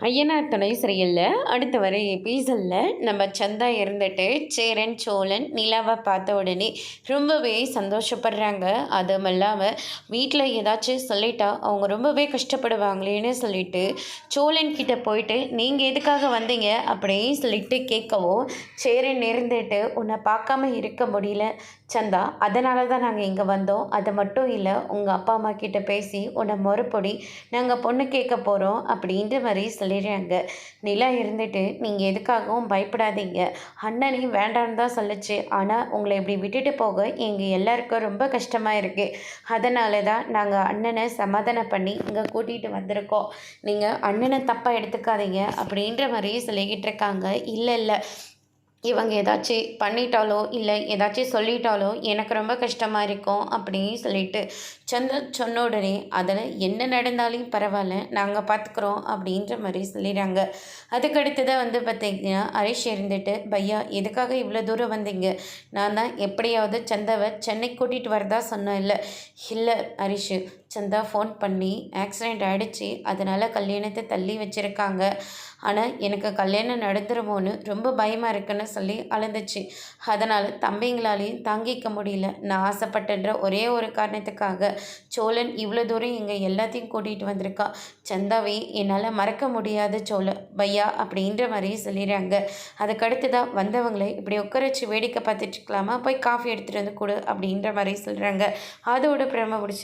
ஐயனார் துணை சரியில்லை. அடுத்து வர எபிசோடில் நம்ம சந்தா இருந்துட்டு சேரன் சோழன் நிலாவை பார்த்த உடனே ரொம்பவே சந்தோஷப்படுறாங்க. அதுவும் இல்லாமல் வீட்டில் ஏதாச்சும் சொல்லிட்டா அவங்க ரொம்பவே கஷ்டப்படுவாங்களேன்னு சொல்லிட்டு சோழன் கிட்ட போயிட்டு நீங்கள் எதுக்காக வந்தீங்க அப்படின்னு சொல்லிட்டு கேட்கவும், சேரன் இருந்துட்டு உன்னை பார்க்காம இருக்க முடியல சந்தா, அதனால தான் நாங்கள் இங்கே வந்தோம். அது மட்டும் இல்லை, உங்கள் அப்பா அம்மா கிட்ட பேசி உன்னை மறுபடி நாங்கள் பொண்ணு கேட்க போகிறோம் அப்படின்ற மாதிரி சொல்லிடுறாங்க. நிலா இருந்துட்டு நீங்கள் எதுக்காகவும் பயப்படாதீங்க, அண்ணனையும் வேண்டான்னு தான் சொல்லிச்சு. ஆனால் உங்களை இப்படி விட்டுட்டு போக எங்கள் எல்லாருக்கும் ரொம்ப கஷ்டமாக இருக்குது. அதனால தான் நாங்கள் அண்ணனை சமாதானம் பண்ணி இங்கே கூட்டிகிட்டு வந்திருக்கோம். நீங்கள் அண்ணனை தப்பாக எடுத்துக்காதீங்க அப்படின்ற மாதிரி சொல்லிக்கிட்டு இருக்காங்க. இல்லை இல்லை, இவங்க ஏதாச்சும் பண்ணிட்டாலோ இல்லை ஏதாச்சும் சொல்லிட்டாலோ எனக்கு ரொம்ப கஷ்டமாக இருக்கும் அப்படின்னு சொல்லிட்டு சந்தன் சொன்ன உடனே அதில் என்ன நடந்தாலும் பரவாயில்ல, நாங்கள் பார்த்துக்குறோம் அப்படின்ற மாதிரி சொல்லிடுறாங்க. அதுக்கடுத்ததாக பார்த்திங்கன்னா ஹரிஷ் இருந்துட்டு, பையா எதுக்காக இவ்வளோ தூரம் வந்தீங்க? நான் தான் எப்படியாவது சந்தாவை சென்னை கூட்டிகிட்டு வரதா சொன்னேன். இல்லை இல்லை ஹரிஷ், சந்தா ஃபோன் பண்ணி ஆக்சிடெண்ட் ஆகிடுச்சு, அதனால் கல்யாணத்தை தள்ளி வச்சுருக்காங்க. ஆனால் எனக்கு கல்யாணம் நடந்துருமோன்னு ரொம்ப பயமாக இருக்குன்னு சொல்லி அழுந்துச்சு. அதனால் தம்பிங்களாலையும் தாங்கிக்க முடியல. நான் ஆசைப்பட்டுன்ற ஒரே ஒரு காரணத்துக்காக சோழன் இவ்வளோ தூரம் எங்கள் எல்லாத்தையும் கூட்டிகிட்டு வந்திருக்கா. சந்தாவை என்னால் மறக்க முடியாது பையா அப்படின்ற மாதிரி சொல்லிடுறாங்க. அதுக்கடுத்து தான் வந்தவங்களை இப்படி உட்கார வச்சு வேடிக்கை பார்த்துட்ருக்கலாமா, போய் காஃபி எடுத்துகிட்டு வந்து கொடு அப்படின்ற மாதிரி சொல்கிறாங்க. அதோட பிரம முடிச்சு